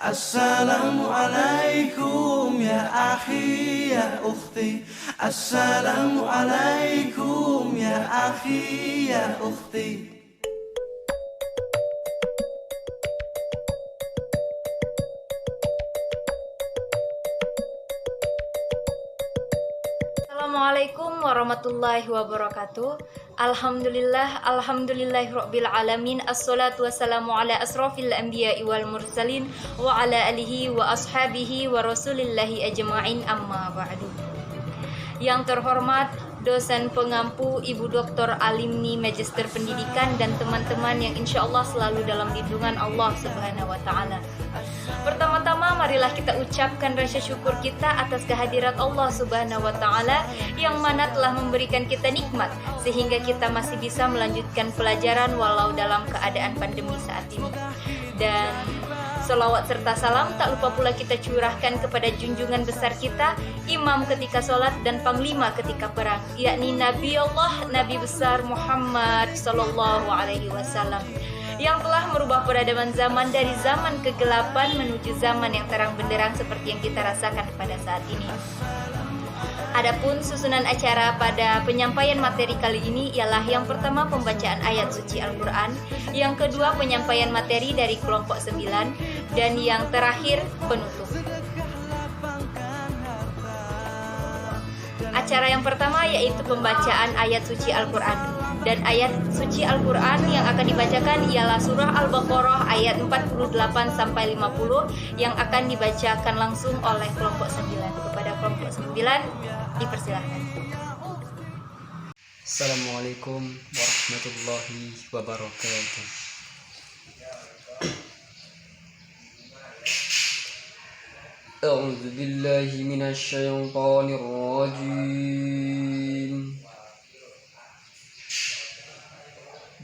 Assalamualaikum ya akhi ya ukhti. Assalamualaikum ya akhi ya ukhti. Assalamualaikum warahmatullahi wabarakatuh. Alhamdulillahirabbil alamin. Assalatu wassalamu ala asrofil anbiya'i wal mursalin wa ala alihi wa ashabihi wa rasulillahi ajma'in, amma ba'du. Yang terhormat dosen pengampu Ibu Dr. Alimni Magister Pendidikan dan teman-teman yang insya Allah selalu dalam lindungan Allah Subhanahu wa Ta'ala. Pertama-tama marilah kita ucapkan rasa syukur kita atas kehadirat Allah Subhanahu wa Ta'ala yang mana telah memberikan kita nikmat sehingga kita masih bisa melanjutkan pelajaran walau dalam keadaan pandemi saat ini. Dan selawat serta salam tak lupa pula kita curahkan kepada junjungan besar kita, imam ketika sholat dan panglima ketika perang, yakni Nabi Allah, Nabi besar Muhammad Sallallahu Alaihi Wasallam, yang telah merubah peradaban zaman dari zaman kegelapan menuju zaman yang terang benderang seperti yang kita rasakan pada saat ini. Adapun susunan acara pada penyampaian materi kali ini ialah yang pertama pembacaan ayat suci Al-Quran, yang kedua penyampaian materi dari kelompok 9, dan yang terakhir penutup. Acara yang pertama yaitu pembacaan ayat suci Al-Quran. Dan ayat suci Al-Quran yang akan dibacakan ialah surah Al-Baqarah ayat 48-50 yang akan dibacakan langsung oleh kelompok 9. Kepada kelompok 9 dipersilahkan. Assalamualaikum warahmatullahi wabarakatuh. A'udzu billahi minasy syaithanir rajim.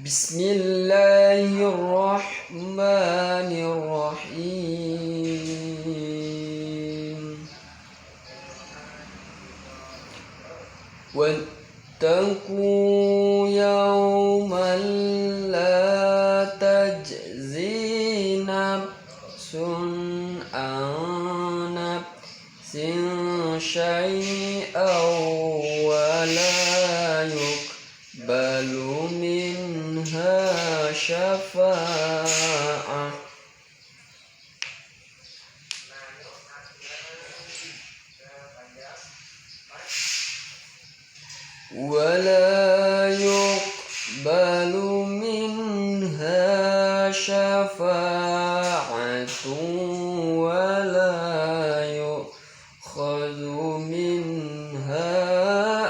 Bismillahirrahmanirrahim. Wattaqu yawman la tajzi nafsun an nafsin syai'an wa la yuqbalu minha syafa'ah ولا يقبل منها شفاعة ولا يؤخذ منها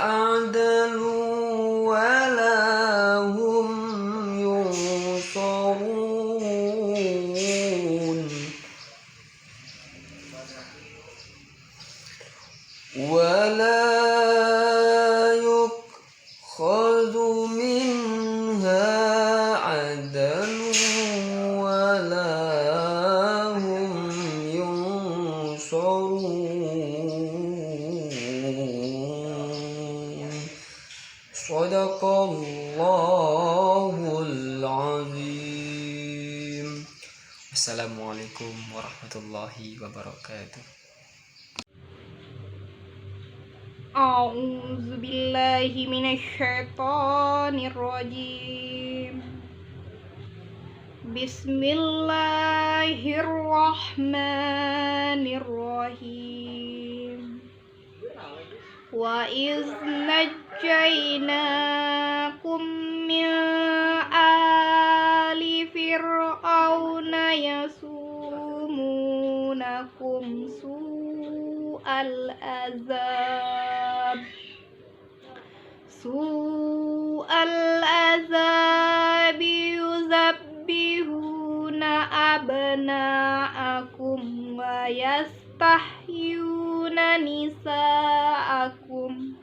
عدل ولا هم ينصرون ولا خذ منها عدل ولا هم ينصرون صدق الله العظيم. Assalamualaikum warahmatullahi wabarakatuh. A'udzu billahi minasyaitonir rajim. Bismillahirrahmanirrahim. Wa iz najjaynakum min ali fir'auna yasumunakum su'al azab yuzabbihuna abna'akum wa yastahyuna nisa'akum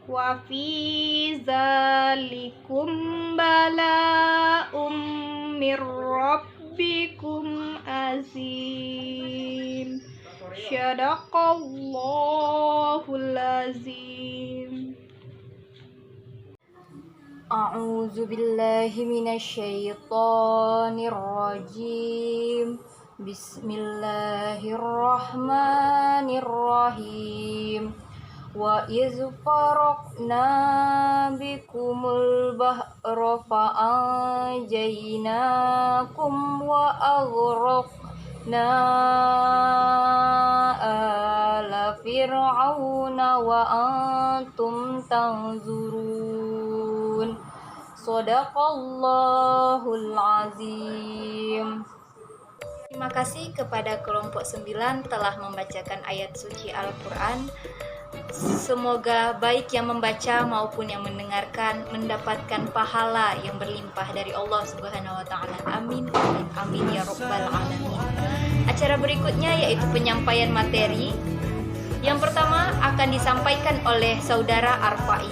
wa fi zalikum bala'um mir rabbikum azim. Syadaqallahul azim. A'udzu billahi minasyaitonir rajim. Bismillahirrahmanirrahim. Wa iz faraqna bikumul bahra fa'anjaynakum wa aghraqna ala fir'auna wa antum tanzurun. Shadaqallahul azim. Terima kasih kepada kelompok 9 telah membacakan ayat suci Al-Quran. Semoga baik yang membaca maupun yang mendengarkan mendapatkan pahala yang berlimpah dari Allah Subhanahu wa taala. Amin amin amin ya rabbal alamin. Acara berikutnya yaitu penyampaian materi. Yang pertama akan disampaikan oleh saudara Arfai.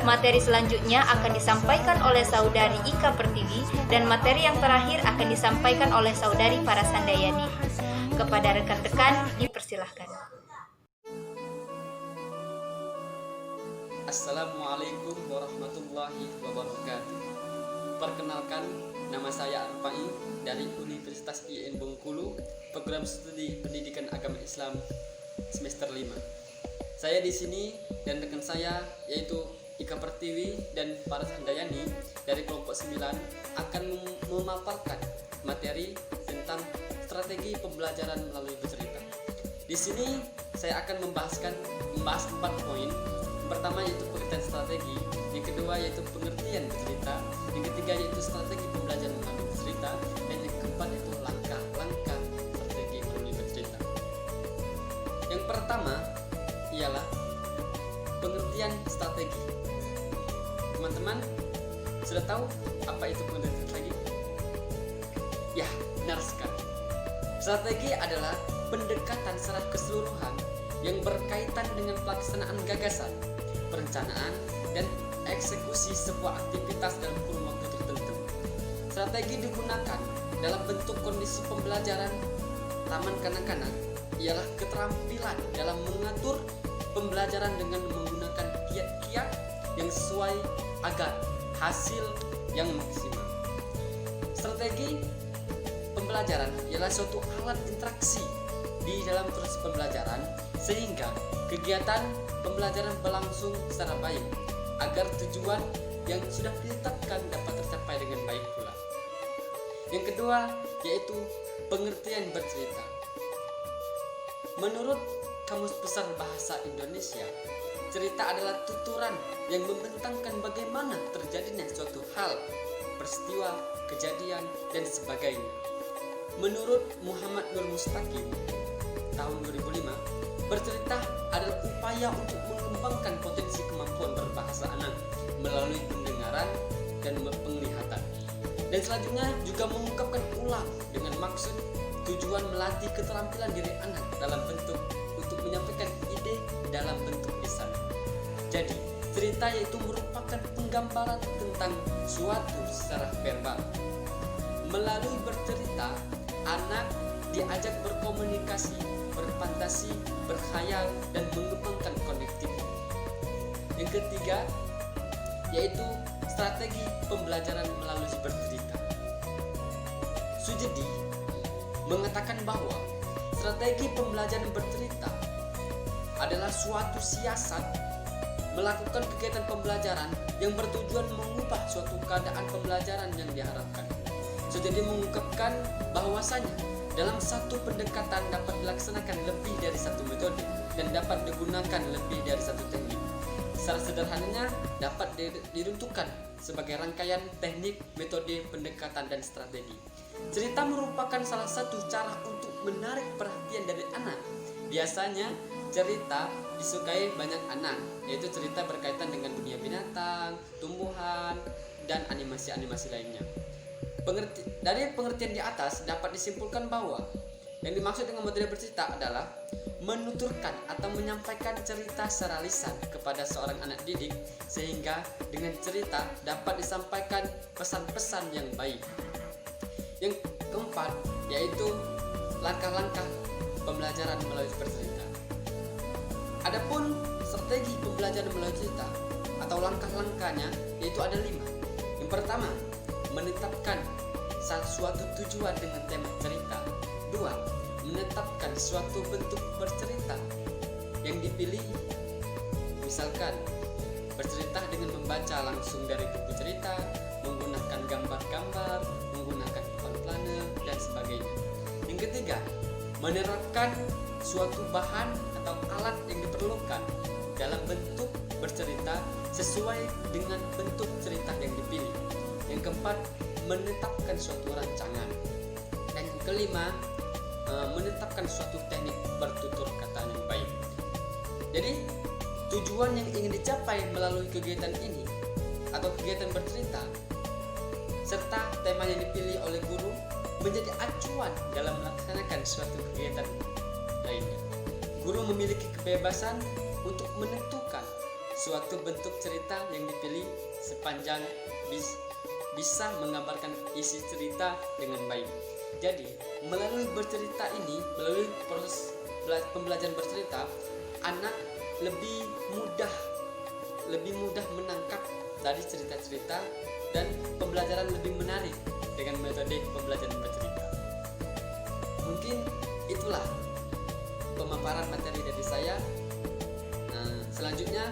Materi selanjutnya akan disampaikan oleh saudari Ika Pertiwi, dan materi yang terakhir akan disampaikan oleh saudari Paras Handayani. Kepada rekan-rekan dipersilahkan. Assalamualaikum warahmatullahi wabarakatuh. Perkenalkan, nama saya Arfai dari Universitas IAIN Bengkulu, program studi Pendidikan Agama Islam semester 5. Saya di sini dan rekan saya yaitu Ika Pertiwi dan Paras Handayani dari kelompok 9 akan memaparkan materi tentang strategi pembelajaran melalui bercerita. Di sini saya akan membahas 4 poin. Yang pertama yaitu pengertian strategi, yang kedua yaitu pengertian bercerita, yang ketiga yaitu strategi pembelajaran melalui bercerita, dan yang keempat yaitu langkah-langkah strategi melalui bercerita. Yang pertama ialah pengertian strategi. Teman-teman sudah tahu apa itu pengertian strategi? Ya, benar sekali. Strategi adalah pendekatan secara keseluruhan yang berkaitan dengan pelaksanaan gagasan, perencanaan, dan eksekusi sebuah aktivitas dalam kurun waktu tertentu. Strategi digunakan dalam bentuk kondisi pembelajaran taman kanak-kanak ialah keterampilan dalam mengatur pembelajaran dengan menggunakan kiat-kiat yang sesuai agar hasil yang maksimal. Strategi pembelajaran ialah suatu alat interaksi di dalam proses pembelajaran sehingga kegiatan pembelajaran berlangsung secara baik agar tujuan yang sudah ditetapkan dapat tercapai dengan baik pula. Yang kedua yaitu pengertian bercerita. Menurut Kamus Besar Bahasa Indonesia, cerita adalah tuturan yang membentangkan bagaimana terjadinya suatu hal, peristiwa, kejadian, dan sebagainya. Menurut Muhammad Nur Mustaqim tahun 2005, bercerita adalah upaya untuk mengembangkan potensi kemampuan berbahasa anak melalui pendengaran dan penglihatan. Dan selanjutnya juga mengungkapkan ulang dengan maksud tujuan melatih keterampilan diri anak dalam bentuk untuk menyampaikan ide dalam bentuk lisan. Jadi, cerita yaitu merupakan penggambaran tentang suatu secara verbal. Melalui bercerita, anak diajak berkomunikasi, berfantasi, berkhayal, dan mengembangkan konektivitas. Yang ketiga yaitu strategi pembelajaran melalui bercerita. Sujedi mengatakan bahwa strategi pembelajaran bercerita adalah suatu siasat melakukan kegiatan pembelajaran yang bertujuan mengubah suatu keadaan pembelajaran yang diharapkan. Sujedi mengungkapkan bahwasanya dalam satu pendekatan dapat dilaksanakan lebih dari satu metode dan dapat digunakan lebih dari satu teknik. Secara sederhananya dapat diruntuhkan sebagai rangkaian teknik, metode, pendekatan, dan strategi. Cerita merupakan salah satu cara untuk menarik perhatian dari anak. Biasanya cerita disukai banyak anak, yaitu cerita berkaitan dengan dunia binatang, tumbuhan, dan animasi-animasi lainnya. Dari pengertian di atas dapat disimpulkan bahwa yang dimaksud dengan model bercerita adalah menuturkan atau menyampaikan cerita secara lisan kepada seorang anak didik sehingga dengan cerita dapat disampaikan pesan-pesan yang baik. Yang keempat yaitu langkah-langkah pembelajaran melalui bercerita. Adapun strategi pembelajaran melalui cerita atau langkah-langkahnya yaitu ada 5. Yang pertama, menetapkan suatu tujuan dengan tema cerita. 2. menetapkan suatu bentuk bercerita yang dipilih. Misalkan bercerita dengan membaca langsung dari buku cerita, menggunakan gambar-gambar, menggunakan papan planner, dan sebagainya. Yang ketiga, menerapkan suatu bahan atau alat yang diperlukan dalam bentuk bercerita sesuai dengan bentuk cerita yang dipilih. Yang keempat, menetapkan suatu rancangan. Dan yang kelima, menetapkan suatu teknik bertutur kata yang baik. Jadi tujuan yang ingin dicapai melalui kegiatan ini atau kegiatan bercerita serta tema yang dipilih oleh guru menjadi acuan dalam melaksanakan suatu kegiatan lainnya. Guru memiliki kebebasan untuk menentukan suatu bentuk cerita yang dipilih sepanjang bisa menggambarkan isi cerita dengan baik. Jadi, melalui bercerita ini, melalui proses pembelajaran bercerita, anak lebih mudah menangkap dari cerita-cerita dan pembelajaran lebih menarik dengan metode pembelajaran bercerita. Mungkin itulah pemaparan materi dari saya. Nah, selanjutnya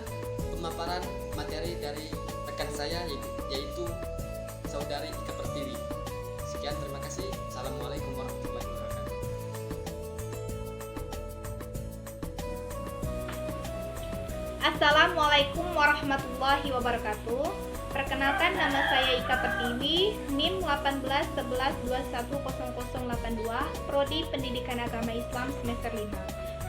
pemaparan materi dari rekan saya yaitu Saudari Ika Pertiwi. Sekian, terima kasih. Assalamualaikum warahmatullahi wabarakatuh. Assalamualaikum warahmatullahi wabarakatuh. Perkenalkan, nama saya Ika Pertiwi, NIM 1811210082, Prodi Pendidikan Agama Islam semester 5.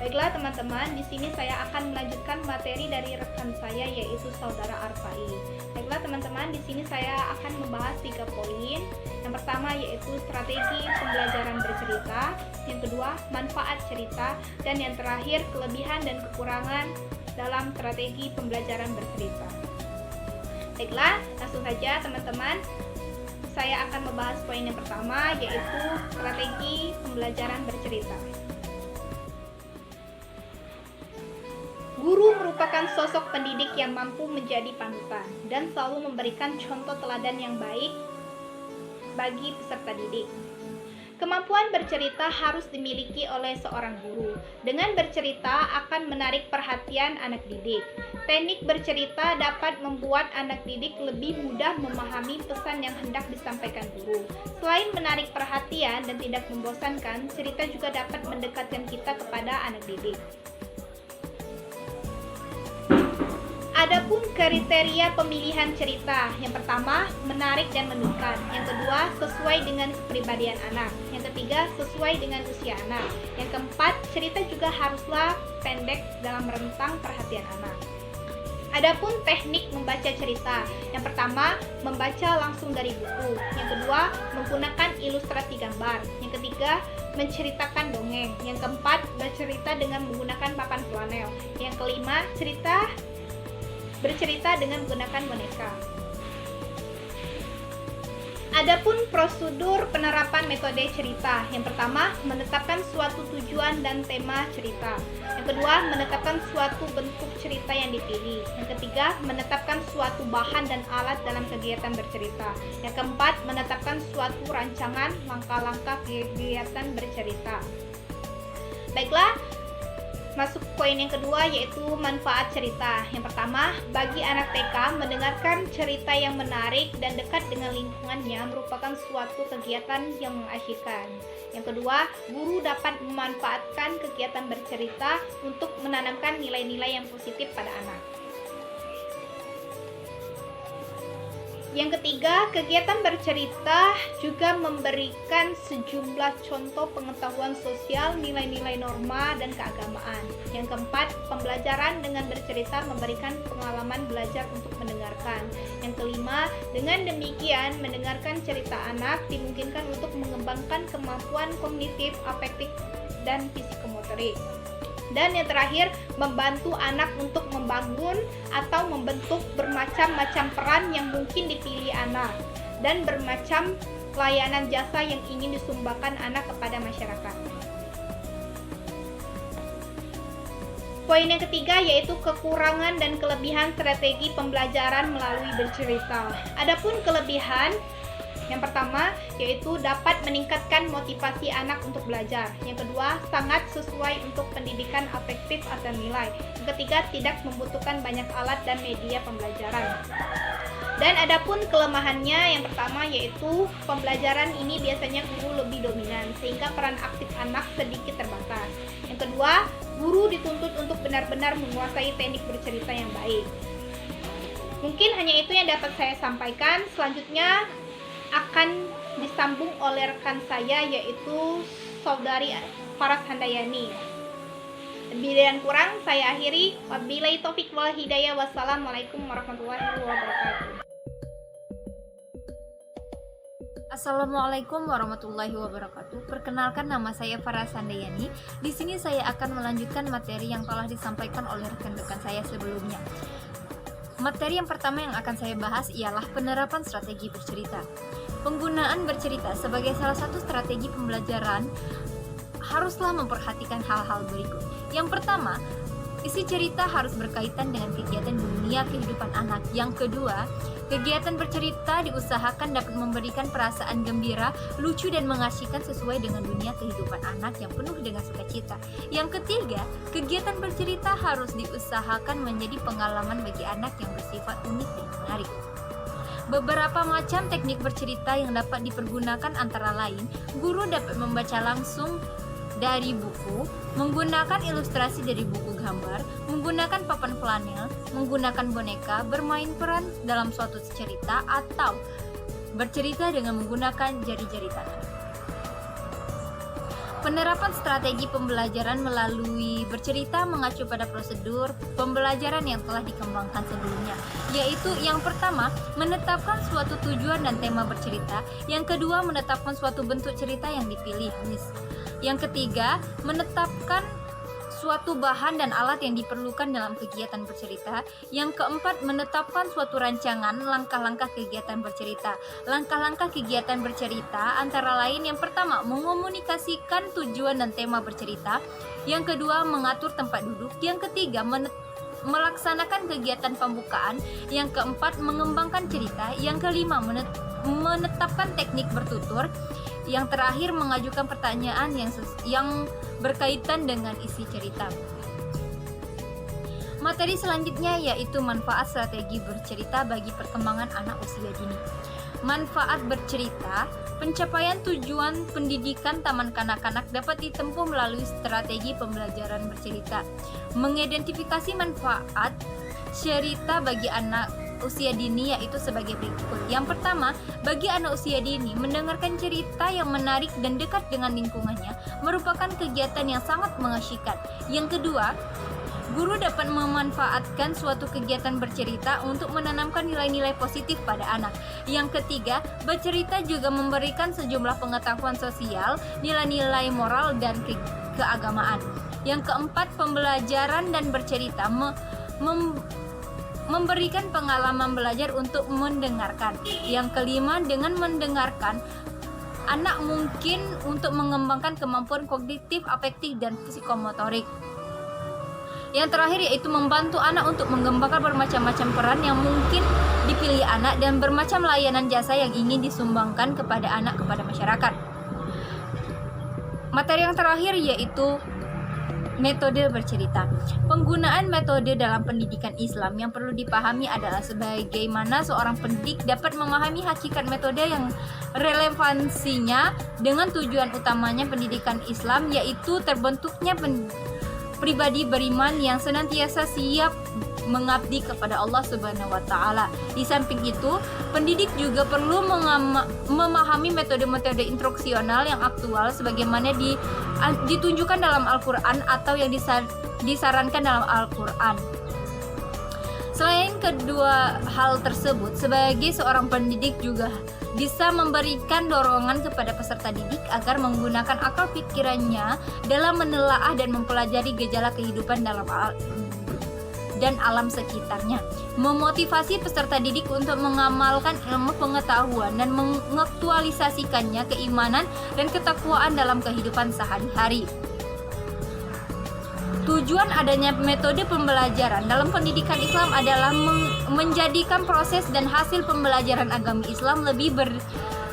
Baiklah teman-teman, di sini saya akan melanjutkan materi dari rekan saya yaitu Saudara Arfai. Baiklah teman-teman, di sini saya akan membahas 3 poin. Yang pertama yaitu strategi pembelajaran bercerita, yang kedua manfaat cerita, dan yang terakhir kelebihan dan kekurangan dalam strategi pembelajaran bercerita. Baiklah, langsung saja teman-teman. Saya akan membahas poin yang pertama yaitu strategi pembelajaran bercerita. Guru merupakan sosok pendidik yang mampu menjadi panutan dan selalu memberikan contoh teladan yang baik bagi peserta didik. Kemampuan bercerita harus dimiliki oleh seorang guru. Dengan bercerita akan menarik perhatian anak didik. Teknik bercerita dapat membuat anak didik lebih mudah memahami pesan yang hendak disampaikan guru. Selain menarik perhatian dan tidak membosankan, cerita juga dapat mendekatkan kita kepada anak didik. Adapun kriteria pemilihan cerita, yang pertama menarik dan memikat, yang kedua sesuai dengan kepribadian anak, yang ketiga sesuai dengan usia anak, yang keempat cerita juga haruslah pendek dalam rentang perhatian anak. Adapun teknik membaca cerita, yang pertama membaca langsung dari buku, yang kedua menggunakan ilustrasi gambar, yang ketiga menceritakan dongeng, yang keempat bercerita dengan menggunakan papan flanel, yang kelima bercerita dengan menggunakan boneka. Adapun prosedur penerapan metode cerita, yang pertama menetapkan suatu tujuan dan tema cerita, yang kedua menetapkan suatu bentuk cerita yang dipilih, yang ketiga menetapkan suatu bahan dan alat dalam kegiatan bercerita, yang keempat menetapkan suatu rancangan langkah-langkah kegiatan bercerita. Baiklah, masuk poin yang kedua yaitu manfaat cerita. Yang pertama, bagi anak TK, mendengarkan cerita yang menarik dan dekat dengan lingkungannya merupakan suatu kegiatan yang mengasyikkan. Yang kedua, guru dapat memanfaatkan kegiatan bercerita untuk menanamkan nilai-nilai yang positif pada anak. Yang ketiga, kegiatan bercerita juga memberikan sejumlah contoh pengetahuan sosial, nilai-nilai norma, dan keagamaan. Yang keempat, pembelajaran dengan bercerita memberikan pengalaman belajar untuk mendengarkan. Yang kelima, dengan demikian mendengarkan cerita anak dimungkinkan untuk mengembangkan kemampuan kognitif, afektif, dan psikomotorik. Dan yang terakhir, membantu anak untuk membangun atau membentuk bermacam-macam peran yang mungkin dipilih anak dan bermacam layanan jasa yang ingin disumbangkan anak kepada masyarakat. Poin yang ketiga yaitu kekurangan dan kelebihan strategi pembelajaran melalui bercerita. Adapun kelebihan Yang pertama, yaitu dapat meningkatkan motivasi anak untuk belajar. Yang kedua, sangat sesuai untuk pendidikan afektif atau nilai. Yang ketiga, tidak membutuhkan banyak alat dan media pembelajaran. Dan adapun kelemahannya, yang pertama yaitu pembelajaran ini biasanya guru lebih dominan sehingga peran aktif anak sedikit terbatas. Yang kedua, guru dituntut untuk benar-benar menguasai teknik bercerita yang baik. Mungkin hanya itu yang dapat saya sampaikan. Selanjutnya akan disambung oleh rekan saya yaitu Saudari Faras Handayani. Lebih dan kurang saya akhiri. Wabillahi taufik wal hidayah. Wassalamualaikum warahmatullahi wabarakatuh. Assalamualaikum warahmatullahi wabarakatuh. Perkenalkan, nama saya Faras Handayani. Di sini saya akan melanjutkan materi yang telah disampaikan oleh rekan-rekan saya sebelumnya. Materi yang pertama yang akan saya bahas ialah penerapan strategi bercerita. Penggunaan bercerita sebagai salah satu strategi pembelajaran haruslah memperhatikan hal-hal berikut. Yang pertama, isi cerita harus berkaitan dengan kegiatan dunia kehidupan anak. Yang kedua, kegiatan bercerita diusahakan dapat memberikan perasaan gembira, lucu dan mengasyikan sesuai dengan dunia kehidupan anak yang penuh dengan sukacita. Yang ketiga, kegiatan bercerita harus diusahakan menjadi pengalaman bagi anak yang bersifat unik dan menarik. Beberapa macam teknik bercerita yang dapat dipergunakan antara lain, guru dapat membaca langsung dari buku, menggunakan ilustrasi dari buku gambar, menggunakan papan flanel, menggunakan boneka, bermain peran dalam suatu cerita, atau bercerita dengan menggunakan jari-jari tangan. Penerapan strategi pembelajaran melalui bercerita mengacu pada prosedur pembelajaran yang telah dikembangkan sebelumnya, yaitu yang pertama, menetapkan suatu tujuan dan tema bercerita. Yang kedua, menetapkan suatu bentuk cerita yang dipilih. Yang ketiga, menetapkan suatu bahan dan alat yang diperlukan dalam kegiatan bercerita. Yang keempat, menetapkan suatu rancangan langkah-langkah kegiatan bercerita. Langkah-langkah kegiatan bercerita antara lain, yang pertama, mengomunikasikan tujuan dan tema bercerita. Yang kedua, mengatur tempat duduk. Yang ketiga, melaksanakan kegiatan pembukaan. Yang keempat, mengembangkan cerita. Yang kelima, menetapkan teknik bertutur. Yang terakhir, mengajukan pertanyaan yang berkaitan dengan isi cerita. Materi selanjutnya yaitu manfaat strategi bercerita bagi perkembangan anak usia dini. Manfaat bercerita, pencapaian tujuan pendidikan taman kanak-kanak dapat ditempuh melalui strategi pembelajaran bercerita. Mengidentifikasi manfaat cerita bagi anak usia dini yaitu sebagai berikut. Yang pertama, bagi anak usia dini, mendengarkan cerita yang menarik dan dekat dengan lingkungannya merupakan kegiatan yang sangat mengasyikan. Yang kedua, guru dapat memanfaatkan suatu kegiatan bercerita untuk menanamkan nilai-nilai positif pada anak. Yang ketiga, bercerita juga memberikan sejumlah pengetahuan sosial, nilai-nilai moral dan keagamaan. Yang keempat, pembelajaran dan bercerita memberikan pengalaman belajar untuk mendengarkan. Yang kelima, dengan mendengarkan, anak mungkin untuk mengembangkan kemampuan kognitif, afektif, dan psikomotorik. Yang terakhir yaitu membantu anak untuk mengembangkan bermacam-macam peran yang mungkin dipilih anak dan bermacam layanan jasa yang ingin disumbangkan kepada anak kepada masyarakat. Materi yang terakhir yaitu metode bercerita. Penggunaan metode dalam pendidikan Islam yang perlu dipahami adalah sebagaimana seorang pendidik dapat memahami hakikat metode yang relevansinya dengan tujuan utamanya pendidikan Islam, yaitu terbentuknya pribadi beriman yang senantiasa siap mengabdi kepada Allah Subhanahu wa taala. Di samping itu, pendidik juga perlu memahami metode-metode instruksional yang aktual sebagaimana ditunjukkan dalam Al-Qur'an atau yang disarankan dalam Al-Qur'an. Selain kedua hal tersebut, sebagai seorang pendidik juga bisa memberikan dorongan kepada peserta didik agar menggunakan akal pikirannya dalam menelaah dan mempelajari gejala kehidupan dan alam sekitarnya, memotivasi peserta didik untuk mengamalkan ilmu pengetahuan dan mengaktualisasikannya keimanan dan ketakwaan dalam kehidupan sehari-hari. Tujuan adanya metode pembelajaran dalam pendidikan Islam adalah menjadikan proses dan hasil pembelajaran agama Islam lebih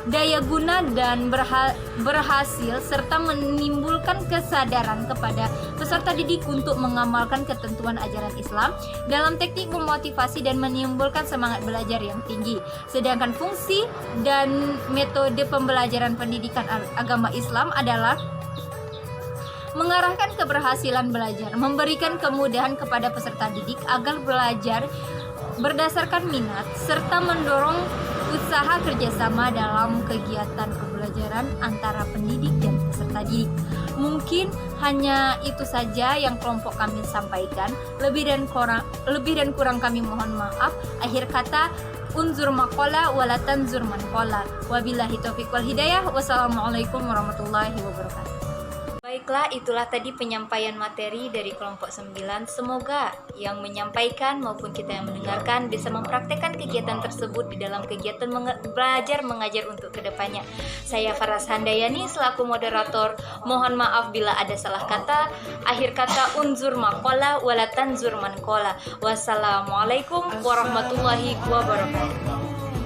daya guna dan berhasil serta menimbulkan kesadaran kepada peserta didik untuk mengamalkan ketentuan ajaran Islam dalam teknik memotivasi dan menimbulkan semangat belajar yang tinggi. Sedangkan fungsi dan metode pembelajaran pendidikan agama Islam adalah mengarahkan keberhasilan belajar, memberikan kemudahan kepada peserta didik agar belajar berdasarkan minat, serta mendorong usaha kerjasama dalam kegiatan pembelajaran antara pendidik dan peserta didik. Mungkin hanya itu saja yang kelompok kami sampaikan. Lebih dan kurang kami mohon maaf. Akhir kata, unzur maqala wala tanzur man qala. Wabillahi taufiq wal hidayah. Wassalamualaikum warahmatullahi wabarakatuh. Baiklah, itulah tadi penyampaian materi dari kelompok 9. Semoga yang menyampaikan maupun kita yang mendengarkan bisa mempraktekkan kegiatan tersebut di dalam kegiatan belajar mengajar untuk kedepannya. Saya Faras Handayani selaku moderator. Mohon maaf bila ada salah kata. Akhir kata, unzur maqala wala tanzur man qala. Wassalamualaikum warahmatullahi wabarakatuh.